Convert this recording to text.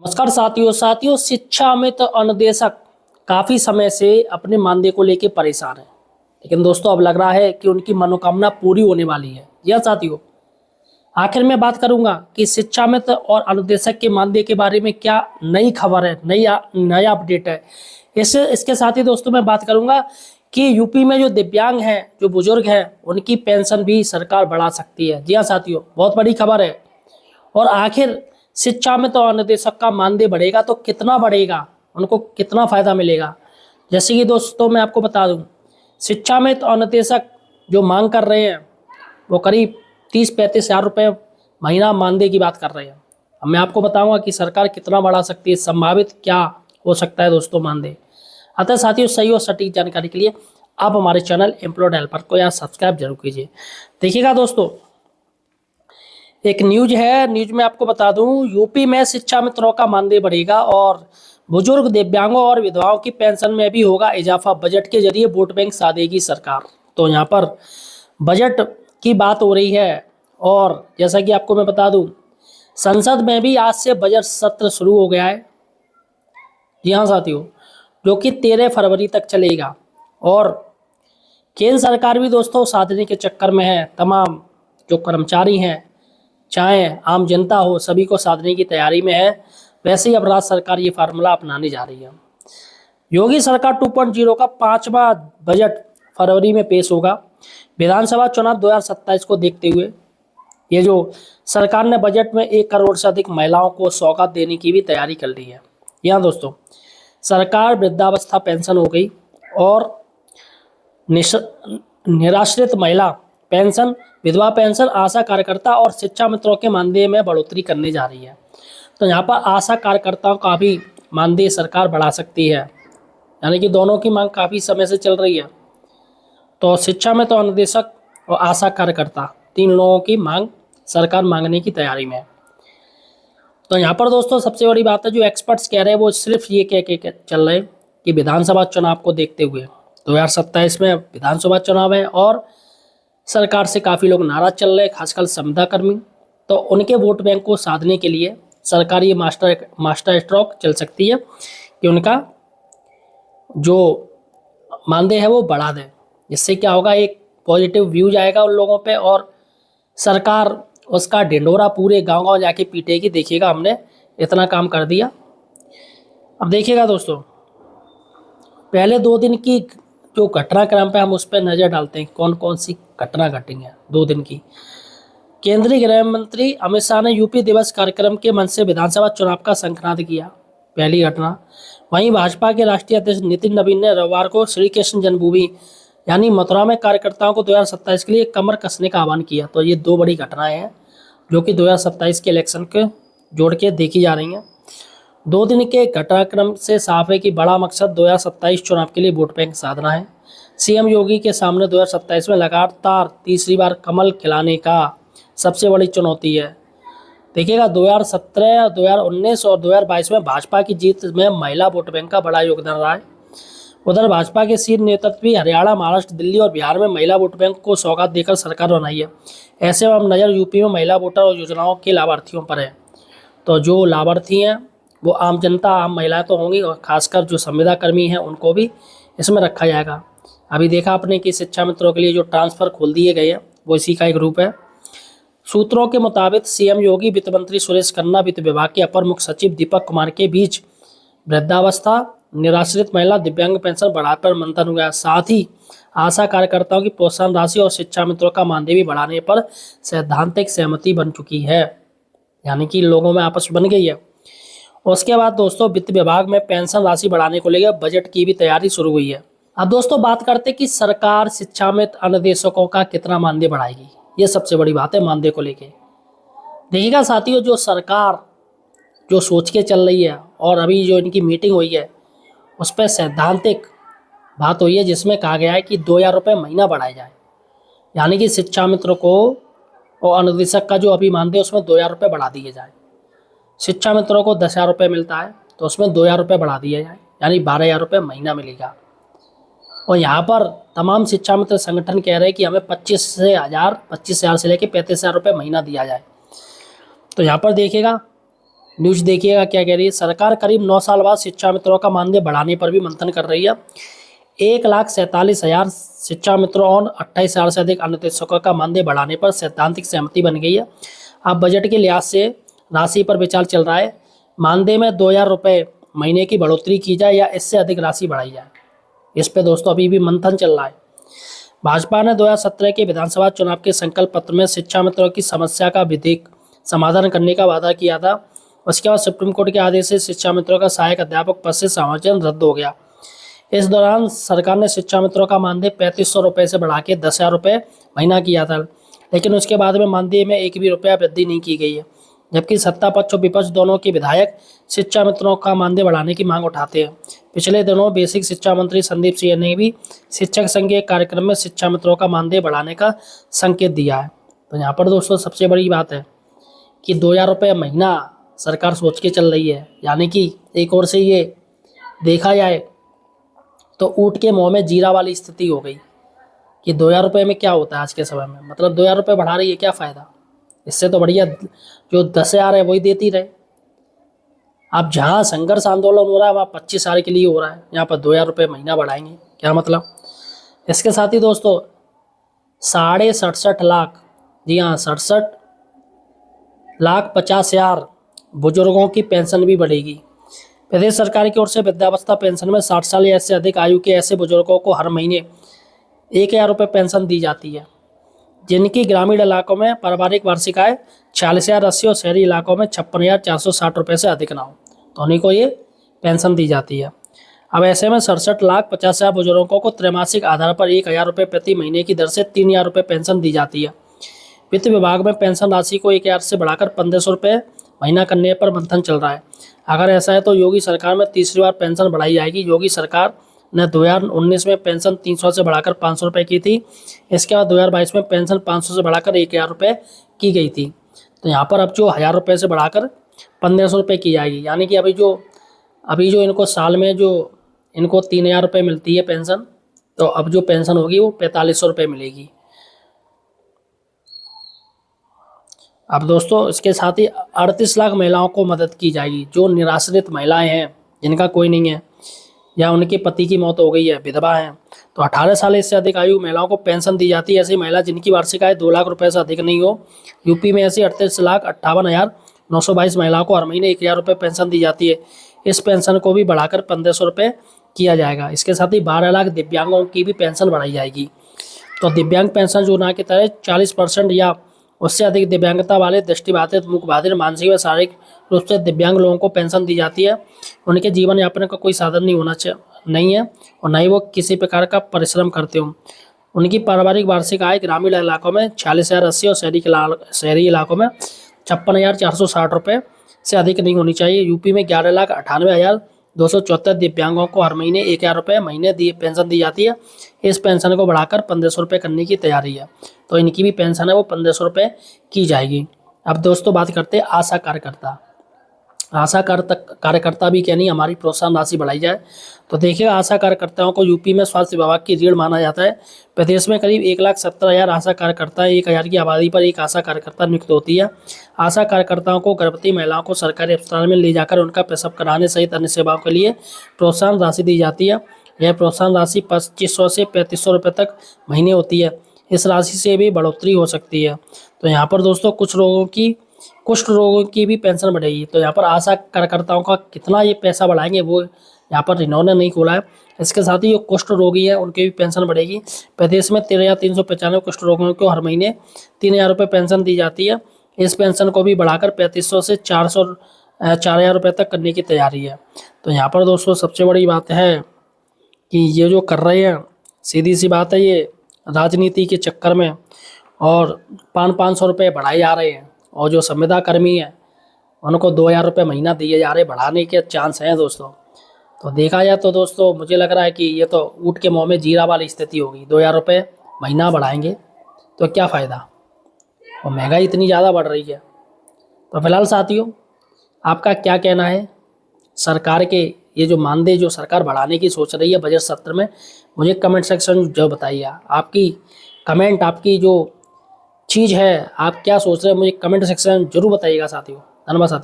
नमस्कार साथियों शिक्षा में तो अनुदेशक काफी समय से अपने मानदेय को लेकर परेशान है। लेकिन दोस्तों अब लग रहा है कि उनकी मनोकामना पूरी होने वाली है। यह साथियों आखिर में बात करूंगा कि शिक्षा में तो और अनुदेशक के मानदेय के बारे में क्या नई खबर है, नया अपडेट है। इसके साथ ही दोस्तों मैं बात करूंगा कि यूपी में जो दिव्यांग हैं, जो बुजुर्ग हैं, उनकी पेंशन भी सरकार बढ़ा सकती है। जी हाँ साथियों, बहुत बड़ी खबर है। और आखिर शिक्षा में तो अनुदेशक का मानदेय बढ़ेगा तो कितना बढ़ेगा, उनको कितना फायदा मिलेगा। जैसे कि दोस्तों मैं आपको बता दूं, शिक्षा में तो अनुदेशक जो मांग कर रहे हैं वो करीब 30-35 हज़ार रुपये महीना मानदेय की बात कर रहे हैं। अब मैं आपको बताऊंगा कि सरकार कितना बढ़ा सकती है, संभावित क्या हो सकता है दोस्तों मानदेय। अतः साथियों सही और सटीक जानकारी के लिए आप हमारे चैनल एम्प्लॉयड हेल्पर को यहाँ सब्सक्राइब जरूर कीजिए। देखिएगा दोस्तों, एक न्यूज है, न्यूज में आपको बता दूं, यूपी में शिक्षा मित्रों का मानदेय बढ़ेगा और बुजुर्ग, दिव्यांगों और विधवाओं की पेंशन में भी होगा इजाफा। बजट के जरिए वोट बैंक साधेगी सरकार। तो यहाँ पर बजट की बात हो रही है। और जैसा कि आपको मैं बता दूं, संसद में भी आज से बजट सत्र शुरू हो गया है। जी हाँ साथियों, जो कि 13 फरवरी तक चलेगा। और केंद्र सरकार भी दोस्तों साधने के चक्कर में है। तमाम जो कर्मचारी हैं, चाहे आम जनता हो, सभी को साधने की तैयारी में है। वैसे ही अब राज्य सरकार ये फार्मूला अपनाने जा रही है। योगी सरकार 2.0 का 5वां बजट फरवरी में पेश होगा। विधानसभा चुनाव 2027 को देखते हुए ये जो सरकार ने बजट में 1 करोड़ से अधिक महिलाओं को सौगात देने की भी तैयारी कर ली है। यहाँ दोस्तों सरकार वृद्धावस्था पेंशन हो गई और निराश्रित महिला पेंशन, विधवा पेंशन, आशा कार्यकर्ता और शिक्षा मित्रों के मानदेय में बढ़ोतरी करने जा रही है। तो यहाँ पर आशा कार्यकर्ताओं का भी मानदेय सरकार बढ़ा सकती है। यानी कि दोनों की मांग काफ़ी समय से चल रही है। तो शिक्षा में तो अनुदेशक और आशा कार्यकर्ता, 3 लोगों की मांग सरकार मांगने की तैयारी में है। तो यहाँ पर दोस्तों सबसे बड़ी बात है, जो एक्सपर्ट्स कह रहे हैं वो सिर्फ ये कह के चल रहे हैं कि विधानसभा चुनाव को देखते हुए 2027 में विधानसभा चुनाव है और सरकार से काफ़ी लोग नाराज चल रहे हैं, खासकर संविदा कर्मी। तो उनके वोट बैंक को साधने के लिए सरकार ये मास्टर स्ट्रोक चल सकती है कि उनका जो मानदेय है वो बढ़ा दें। इससे क्या होगा, एक पॉजिटिव व्यू जाएगा उन लोगों पे और सरकार उसका ढिंढोरा पूरे गांव-गांव जाके पीटेगी। देखिएगा हमने इतना काम कर दिया। अब देखिएगा दोस्तों, पहले 2 दिन की जो घटनाक्रम पे हम उस पर नज़र डालते हैं, कौन कौन सी घटना घटी है 2 दिन की। केंद्रीय गृह मंत्री अमित शाह ने यूपी दिवस कार्यक्रम के मंच से विधानसभा चुनाव का संक्रांत किया, पहली घटना। वहीं भाजपा के राष्ट्रीय अध्यक्ष नितिन नवीन ने रविवार को श्री कृष्ण जन्मभूमि यानी मथुरा में कार्यकर्ताओं को 2027 के लिए कमर कसने का आह्वान किया। तो ये 2 बड़ी घटनाएं हैं जो कि 2027 के इलेक्शन के जोड़ के देखी जा रही हैं। 2 दिन के घटनाक्रम से साफ है कि बड़ा मकसद 2027 चुनाव के लिए वोट बैंक साधना है। सीएम योगी के सामने 2027 में लगातार तीसरी बार कमल खिलाने का सबसे बड़ी चुनौती है। देखिएगा 2017, 2019 और 2022 में भाजपा की जीत में महिला वोट बैंक का बड़ा योगदान रहा है। उधर भाजपा के शीर्ष नेतृत्व भी हरियाणा, महाराष्ट्र, दिल्ली और बिहार में महिला वोट बैंक को सौगात देकर सरकार बनाई है। ऐसे में अब नज़र यूपी में महिला वोटर और योजनाओं के लाभार्थियों पर है। तो जो लाभार्थी हैं वो आम जनता, आम महिलाएं तो होंगी और खासकर जो संविदा कर्मी हैं उनको भी इसमें रखा जाएगा। अभी देखा आपने कि शिक्षा मित्रों के लिए जो ट्रांसफ़र खोल दिए गए हैं वो इसी का एक रूप है। सूत्रों के मुताबिक सीएम योगी, वित्त मंत्री सुरेश खन्ना, वित्त विभाग के अपर मुख्य सचिव दीपक कुमार के बीच वृद्धावस्था, निराश्रित महिला, दिव्यांग पेंशन बढ़ाकर मंथन हुआ। साथ ही आशा कार्यकर्ताओं की प्रोत्साहन राशि और शिक्षा मित्रों का मानदेय भी बढ़ाने पर सैद्धांतिक सहमति बन चुकी है। यानी कि लोगों में आपस बन गई है। उसके बाद दोस्तों वित्त विभाग में पेंशन राशि बढ़ाने को लेकर बजट की भी तैयारी शुरू हुई है। अब दोस्तों बात करते हैं कि सरकार शिक्षा में अनुदेशकों का कितना मानदेय बढ़ाएगी। ये सबसे बड़ी बात है मानदेय को लेके। देखिएगा साथियों, जो सरकार जो सोच के चल रही है और अभी जो इनकी मीटिंग हुई है उस पर सैद्धांतिक बात हुई है, जिसमें कहा गया है कि 2,000 रुपये महीना बढ़ाया जाए। यानी कि शिक्षा मित्र को और अनुदेशक का जो अभी मानदेय उसमें 2,000 रुपये बढ़ा दिए जाए। शिक्षा मित्रों को 10,000 रुपये मिलता है तो उसमें 2,000 रुपये बढ़ा दिया जाए, यानी 12,000 रुपये महीना मिलेगा। और यहाँ पर तमाम शिक्षा मित्र संगठन कह रहे हैं कि हमें 25,000 से लेकर 35,000 रुपये महीना दिया जाए। तो यहाँ पर देखिएगा न्यूज़ देखिएगा क्या कह रही है। सरकार करीब 9 साल बाद शिक्षा मित्रों का मानदेय बढ़ाने पर भी मंथन कर रही है। 1,47,000 शिक्षा मित्रों और 28,000 से अधिक अन्य शिक्षकों का मानदेय बढ़ाने पर सैद्धांतिक सहमति बन गई है। अब बजट के लिहाज से राशि पर विचार चल रहा है। मानदेय में 2,000 रुपये महीने की बढ़ोतरी की जाए या इससे अधिक राशि बढ़ाई जाए, इस पे दोस्तों अभी भी मंथन चल रहा है। भाजपा ने 2017 के विधानसभा चुनाव के संकल्प पत्र में शिक्षा मित्रों की समस्या का विधिक समाधान करने का वादा किया था। उसके बाद सुप्रीम कोर्ट के आदेश से शिक्षा मित्रों का सहायक अध्यापक पद से समायोजन रद्द हो गया। इस दौरान सरकार ने शिक्षा मित्रों का मानदेय 3,500 रुपये से बढ़ा के 10,000 रुपये महीना किया था, लेकिन उसके बाद में मानदेय में एक भी रुपया वृद्धि नहीं की गई है। जबकि सत्ता पक्ष और विपक्ष दोनों के विधायक शिक्षा मित्रों का मानदेय बढ़ाने की मांग उठाते हैं। पिछले दिनों बेसिक शिक्षा मंत्री संदीप सिंह ने भी शिक्षक संघ के कार्यक्रम में शिक्षा मित्रों का मानदेय बढ़ाने का संकेत दिया है। तो यहाँ पर दोस्तों सबसे बड़ी बात है कि 2,000 रुपये महीना सरकार सोच के चल रही है, यानी कि एक ओर से ये देखा जाए तो ऊँट के मुँह में जीरा वाली स्थिति हो गई कि 2,000 रुपये में क्या होता है आज के समय में। मतलब 2,000 रुपये बढ़ा रही है, क्या फ़ायदा। इससे तो बढ़िया जो 10,000 है वही देती रहे। अब जहाँ संघर्ष आंदोलन हो रहा है वहाँ 25,000 के लिए हो रहा है, यहाँ पर 2,000 रुपये महीना बढ़ाएंगे, क्या मतलब। इसके साथ ही दोस्तों 67.5 लाख, जी हाँ 67,50,000 बुजुर्गों की पेंशन भी बढ़ेगी। प्रदेश सरकार की ओर से वृद्धावस्था पेंशन में 60 साल या इससे अधिक आयु के ऐसे बुजुर्गों को हर महीने 1,000 रुपये पेंशन दी जाती है, जिनकी ग्रामीण इलाकों में पारिवारिक वार्षिक आय 40,080 और शहरी इलाकों में 56,460 रुपये से अधिक ना हो, तो उन्हीं को ये पेंशन दी जाती है। अब ऐसे में 67,50,000 बुजुर्गों को त्रैमासिक आधार पर 1,000 रुपये प्रति महीने की दर से 3,000 रुपये पेंशन दी जाती है। वित्त विभाग में पेंशन राशि को 1,000 से बढ़ाकर 1,500 रुपये महीना करने पर मंथन चल रहा है। अगर ऐसा है तो योगी सरकार में तीसरी बार पेंशन बढ़ाई जाएगी। योगी सरकार ने 2019 में पेंशन 300 से बढ़ाकर 500 रुपये की थी। इसके बाद 2022 में पेंशन 500 से बढ़ाकर 1,000 रुपये की गई थी। तो यहाँ पर अब जो 1,000 रुपये से बढ़ाकर 1,500 रुपये की जाएगी, यानी कि अभी जो इनको साल में जो इनको 3,000 रुपये मिलती है पेंशन, तो अब जो पेंशन होगी वो 4,500 रुपये मिलेगी। अब दोस्तों इसके साथ ही 38 लाख महिलाओं को मदद की जाएगी, जो निराश्रित महिलाएं हैं, जिनका कोई नहीं है या उनके पति की मौत हो गई है, विधवा हैं, तो 18 साल इससे अधिक आयु महिलाओं को पेंशन दी जाती है। ऐसी महिला जिनकी वार्षिक आय 2 लाख रुपए से अधिक नहीं हो। यूपी में ऐसी 38,58,922 महिलाओं को हर महीने 1,000 रुपये पेंशन दी जाती है। इस पेंशन को भी बढ़ाकर 1,500 रुपये किया जाएगा। इसके साथ ही 12 लाख दिव्यांगों की भी पेंशन बढ़ाई जाएगी। तो दिव्यांग पेंशन योजना के तहत 40% या उससे अधिक दिव्यांगता वाले दृष्टिबाधित, मूकबधिर, मानसिक व शारीरिक रूप से दिव्यांग लोगों को पेंशन दी जाती है। उनके जीवन यापन का कोई साधन नहीं है और न ही वो किसी प्रकार का परिश्रम करते हो। उनकी पारिवारिक वार्षिक आय ग्रामीण इलाकों में 40,080 और शहरी इलाकों में 56,460 रुपये से अधिक नहीं होनी चाहिए। यूपी में 11,98,274 दिव्यांगों को हर महीने 1,000 रुपये महीने पेंशन दी जाती है। इस पेंशन को बढ़ाकर 1,500 रुपये करने की तैयारी है, तो इनकी भी पेंशन है वो 1,500 रुपये की जाएगी। अब दोस्तों बात करते हैं आशा कार्यकर्ता। आशा कार्यकर्ता भी क्या नहीं, हमारी प्रोत्साहन राशि बढ़ाई जाए। तो देखिए, आशा कार्यकर्ताओं को यूपी में स्वास्थ्य विभाग की रीढ़ माना जाता है। प्रदेश में करीब 1,70,000 आशा कार्यकर्ता, 1,000 की आबादी पर एक आशा कार्यकर्ता नियुक्त होती है। आशा कार्यकर्ताओं को गर्भवती महिलाओं को सरकारी अस्पताल में ले जाकर उनका प्रसव कराने सहित अन्य सेवाओं के लिए प्रोत्साहन राशि दी जाती है। यह प्रोत्साहन राशि 2,500 से 3,500 रुपये तक महीने होती है। इस राशि से भी बढ़ोतरी हो सकती है। तो यहाँ पर दोस्तों कुष्ठ रोगों की भी पेंशन बढ़ेगी। तो यहाँ पर आशा कार्यकर्ताओं का कितना ये पैसा बढ़ाएंगे वो यहाँ पर इन्होंने नहीं खोला है। इसके साथ ही जो कुष्ठ रोगी है उनकी भी पेंशन बढ़ेगी। प्रदेश में 13,395 कुष्ठ रोगियों को हर महीने 3,000 रुपये पेंशन दी जाती है। इस पेंशन को भी बढ़ाकर 3,500 से 4,000 रुपये तक करने की तैयारी है। तो यहाँ पर दोस्तों सबसे बड़ी बात है कि ये जो कर रहे हैं, सीधी सी बात है, ये राजनीति के चक्कर में और 500 रुपये बढ़ाए जा रहे हैं, और जो संविदा कर्मी हैं उनको 2,000 रुपये महीना दिए जा रहे, बढ़ाने के चांस हैं दोस्तों। तो देखा जाए तो दोस्तों मुझे लग रहा है कि ये तो ऊँट के मुँह में जीरा वाली स्थिति होगी। 2,000 रुपये महीना बढ़ाएंगे तो क्या फ़ायदा, और महंगाई इतनी ज़्यादा बढ़ रही है। तो फिलहाल साथियों, आपका क्या कहना है सरकार के ये जो मानदेय जो सरकार बढ़ाने की सोच रही है बजट सत्र में, मुझे कमेंट सेक्शन जो बताइए। आपकी कमेंट, आपकी जो चीज़ है, आप क्या सोच रहे हैं, मुझे कमेंट सेक्शन जरूर बताइएगा साथियों। धन्यवाद साथियों।